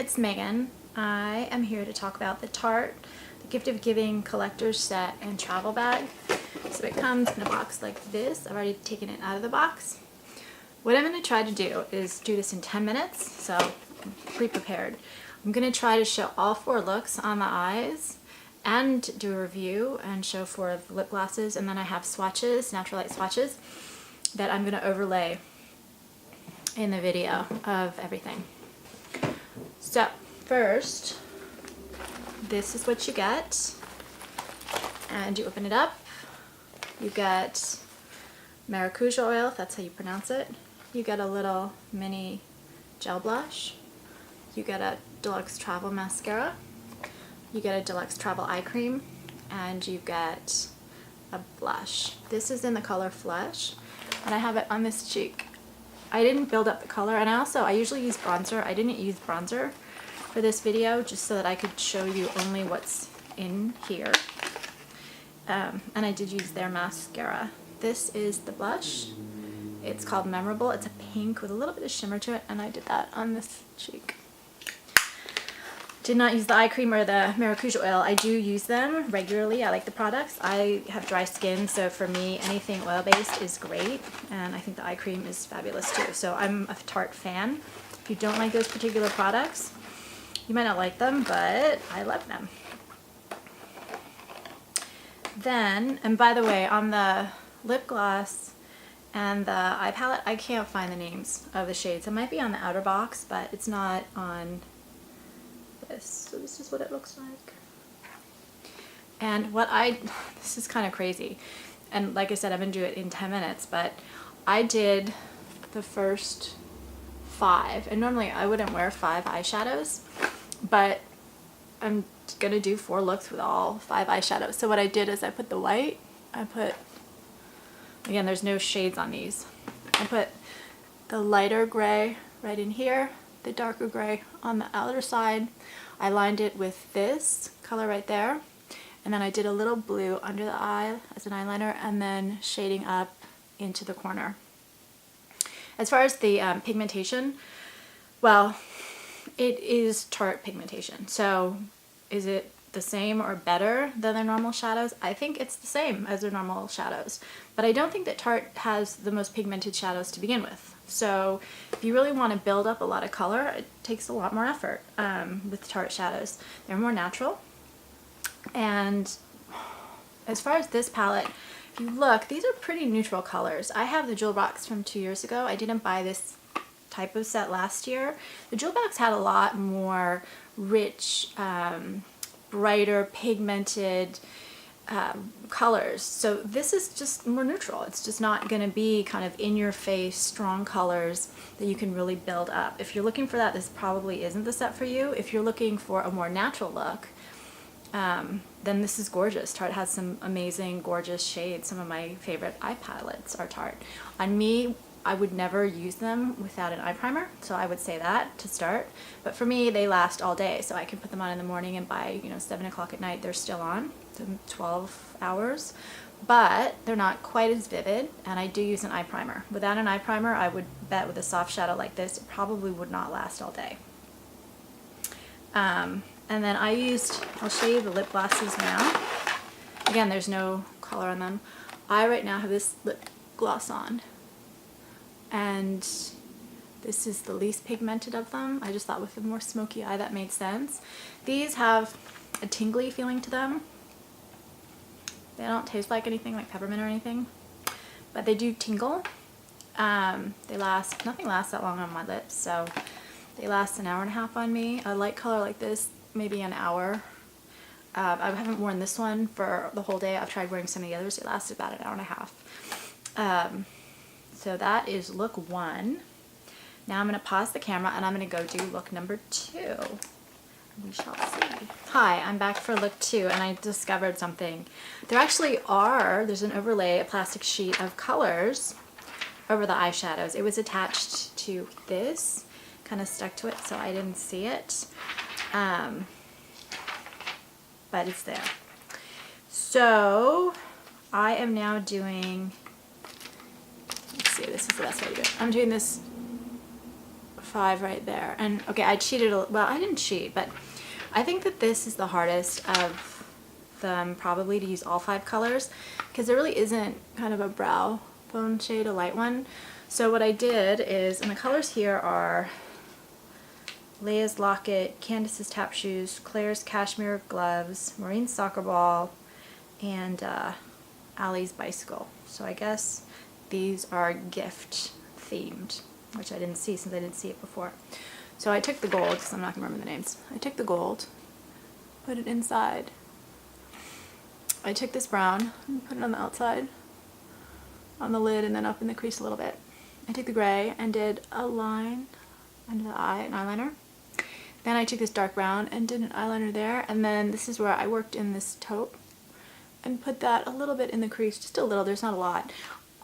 it's Megan. I am here to talk about the Tarte, the Gift of Giving collector's set and travel bag. So it comes in a box like this. I've already taken it out of the box. What I'm going to try to do is do this in 10 minutes, so I'm pre-prepared. I'm going to try to show all 4 looks on the eyes and do a review and show 4 of the lip glosses, and then I have swatches, natural light swatches, that I'm going to overlay in the video of everything. So first, this is what you get, and you open it up. You get maracuja oil, if that's how you pronounce it. You get a little mini gel blush. You get a deluxe travel mascara. You get a deluxe travel eye cream, and you get a blush. This is in the color Flesh, and I have it on this cheek. I didn't build up the color, and I usually use bronzer. I didn't use bronzer for this video just so that I could show you only what's in here. And I did use their mascara. This is the blush. It's called Memorable. It's a pink with a little bit of shimmer to it, and I did that on this cheek. Did not use the eye cream or the maracuja oil. I do use them regularly. I like the products. I have dry skin, so for me anything oil-based is great, and I think the eye cream is fabulous too. So I'm a Tarte fan. If you don't like those particular products, you might not like them, but I love them. Then, and by the way, on the lip gloss and the eye palette, I can't find the names of the shades. It might be on the outer box, but it's not on this. So this is what it looks like. And this is kind of crazy. And like I said, I'm going to do it in 10 minutes, but I did the first 5. And normally I wouldn't wear 5 eyeshadows, but I'm going to do 4 looks with all 5 eyeshadows. So what I did is I put the white, again, there's no shades on these. I put the lighter gray right in here, the darker gray on the outer side. I lined it with this color right there, and then I did a little blue under the eye as an eyeliner, and then shading up into the corner. As far as the pigmentation, well, it is Tarte pigmentation. So is it the same or better than their normal shadows? I think it's the same as their normal shadows, but I don't think that Tarte has the most pigmented shadows to begin with. So if you really want to build up a lot of color, it takes a lot more effort with Tarte shadows. They're more natural. And as far as this palette, if you look, these are pretty neutral colors. I have the jewel box from 2 years ago. I didn't buy this type of set last year. The jewel box had a lot more rich, brighter, pigmented colors. So this is just more neutral. It's just not going to be kind of in-your-face, strong colors that you can really build up. If you're looking for that, this probably isn't the set for you. If you're looking for a more natural look, then this is gorgeous. Tarte has some amazing, gorgeous shades. Some of my favorite eye palettes are Tarte. On me, I would never use them without an eye primer, so I would say that to start. But for me, they last all day, so I can put them on in the morning, and by 7 o'clock at night, they're still on, so 12 hours. But they're not quite as vivid, and I do use an eye primer. Without an eye primer, I would bet with a soft shadow like this, it probably would not last all day. And then I'll show you the lip glosses now. Again, there's no color on them. I right now have this lip gloss on, and this is the least pigmented of them. I just thought with a more smoky eye that made sense. These have a tingly feeling to them. They don't taste like anything like peppermint or anything, but they do tingle. Nothing lasts that long on my lips, so they last an hour and a half on me. A light color like this, maybe an hour. I haven't worn this one for the whole day. I've tried wearing some of the others. It lasted about an hour and a half. So that is look 1. Now I'm going to pause the camera and I'm going to go do look number 2. We shall see. Hi, I'm back for look 2, and I discovered something. There's an overlay, a plastic sheet of colors over the eyeshadows. It was attached to this, kind of stuck to it, so I didn't see it. But it's there. So I am now doing, let's see, this is the best way to do it. I'm doing this 5 right there. And okay, I cheated well, I didn't cheat, but I think that this is the hardest of them probably to use all 5 colors, because there really isn't kind of a brow bone shade, a light one. So what I did is, and the colors here are Leia's Locket, Candace's Tap Shoes, Claire's Cashmere Gloves, Maureen's Soccer Ball, and Allie's Bicycle. So I guess these are gift themed, which I didn't see since I didn't see it before. So I took the gold, because I'm not going to remember the names. I took the gold, put it inside. I took this brown and put it on the outside, on the lid, and then up in the crease a little bit. I took the gray and did a line under the eye, an eyeliner. Then I took this dark brown and did an eyeliner there, and then this is where I worked in this taupe and put that a little bit in the crease, just a little, there's not a lot.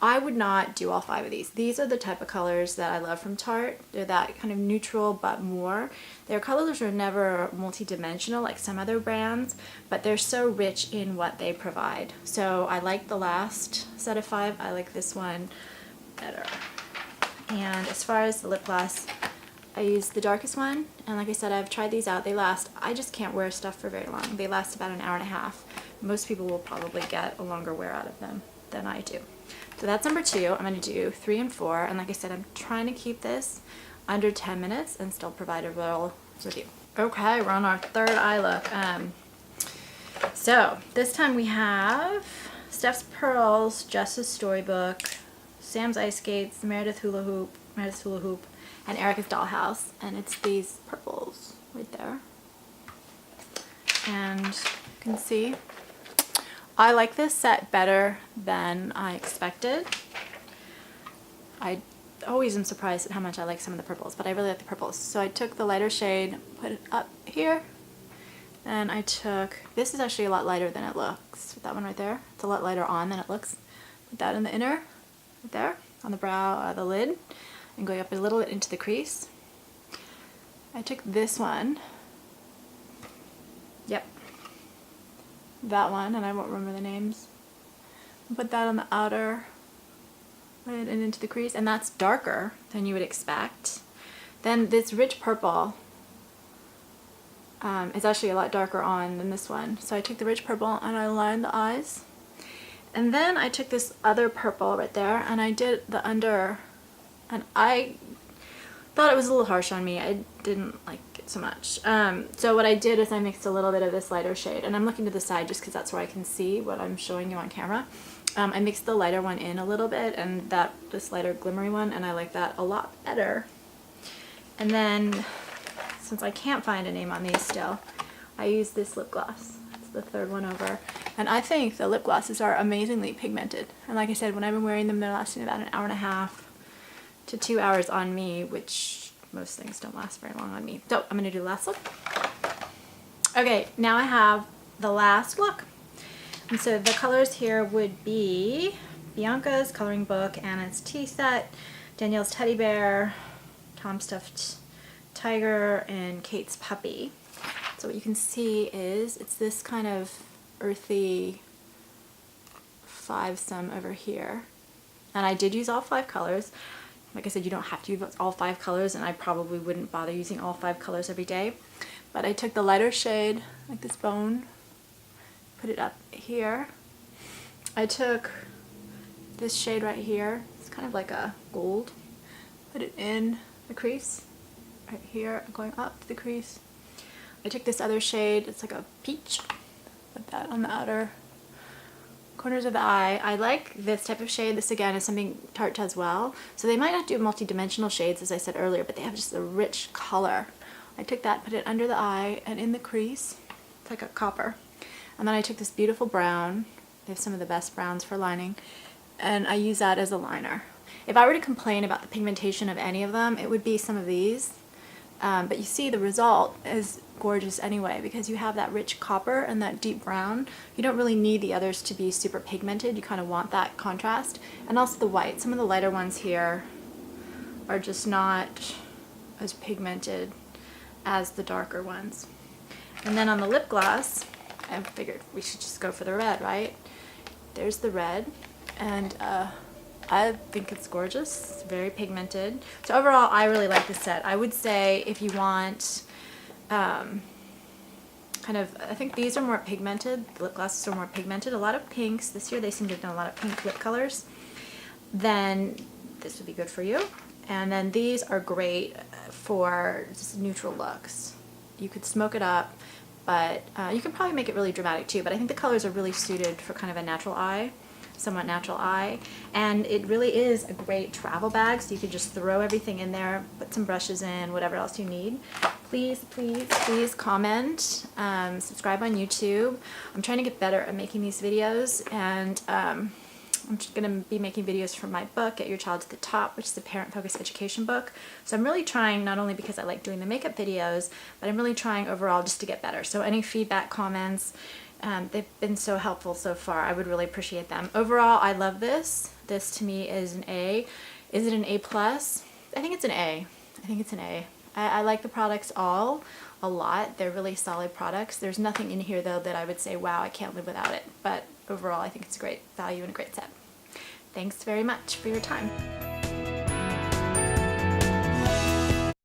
I would not do all 5 of these. These are the type of colors that I love from Tarte. They're that kind of neutral but more. Their colors are never multi-dimensional like some other brands, but they're so rich in what they provide. So I like the last set of 5. I like this one better. And as far as the lip gloss, I used the darkest one, and like I said, I've tried these out. They last, I just can't wear stuff for very long. They last about an hour and a half. Most people will probably get a longer wear out of them than I do. So that's number 2. I'm going to do 3 and 4, and like I said, I'm trying to keep this under 10 minutes and still provide a real review. Okay, we're on our 3rd eye look. So this time we have Steph's Pearls, Jess's Storybook, Sam's Ice Skates, Meredith's Hula Hoop, and Erica's Dollhouse, and it's these purples right there. And you can see I like this set better than I expected. I always am surprised at how much I like some of the purples, but I really like the purples. So I took the lighter shade, put it up here, and I took, this is actually a lot lighter than it looks. That one right there, it's a lot lighter on than it looks. Put that in the inner, right there, on the brow, the lid, and going up a little bit into the crease. I took this one, yep, that one, and I won't remember the names. Put that on the outer lid and into the crease, and that's darker than you would expect. Then this rich purple is actually a lot darker on than this one. So I took the rich purple and I lined the eyes. And then I took this other purple right there and I did the under, and I thought it was a little harsh on me. I didn't like it so much. So what I did is I mixed a little bit of this lighter shade, and I'm looking to the side just because that's where I can see what I'm showing you on camera. I mixed the lighter one in a little bit and this lighter glimmery one, and I like that a lot better. And then, since I can't find a name on these still, I use this lip gloss. It's the 3rd one over. And I think the lip glosses are amazingly pigmented. And like I said, when I've been wearing them, they're lasting about an hour and a half to 2 hours on me, which most things don't last very long on me. So I'm going to do the last look. Okay, now I have the last look. And so the colors here would be Bianca's coloring book, Anna's tea set, Danielle's teddy bear, Tom's stuffed tiger, and Kate's puppy. So what you can see is it's this kind of earthy 5-some over here. And I did use all 5 colors. Like I said, you don't have to use all 5 colors, and I probably wouldn't bother using all 5 colors every day. But I took the lighter shade, like this bone, put it up here. I took this shade right here, it's kind of like a gold, put it in the crease, right here, going up to the crease. I took this other shade, it's like a peach, put that on the outer corners of the eye. I like this type of shade. This again is something Tarte does well. So they might not do multi-dimensional shades, as I said earlier, but they have just a rich color. I took that, put it under the eye and in the crease. It's like a copper. And then I took this beautiful brown. They have some of the best browns for lining. And I use that as a liner. If I were to complain about the pigmentation of any of them, it would be some of these. But you see the result is gorgeous anyway, because you have that rich copper and that deep brown. You don't really need the others to be super pigmented. You kind of want that contrast. And also the white. Some of the lighter ones here are just not as pigmented as the darker ones. And then on the lip gloss, I figured we should just go for the red, right? There's the red, and I think it's gorgeous. It's very pigmented. So overall, I really like this set. I would say if you want kind of, I think these are more pigmented. The lip glosses are more pigmented. A lot of pinks. This year they seem to have done a lot of pink lip colors. Then this would be good for you. And then these are great for just neutral looks. You could smoke it up, but you can probably make it really dramatic too. But I think the colors are really suited for kind of a natural eye. Somewhat natural eye, and it really is a great travel bag, so you could just throw everything in there, put some brushes in, whatever else you need. Please, please, please comment, subscribe on YouTube. I'm trying to get better at making these videos, and I'm just going to be making videos for my book, Get Your Child to the Top, which is a parent-focused education book. So I'm really trying, not only because I like doing the makeup videos, but I'm really trying overall just to get better. So any feedback, comments, they've been so helpful so far. I would really appreciate them. Overall, I love this. This to me is an A. Is it an A+? I think it's an A. I think it's an A. I like the products all a lot. They're really solid products. There's nothing in here though that I would say, wow, I can't live without it. But overall, I think it's a great value and a great set. Thanks very much for your time.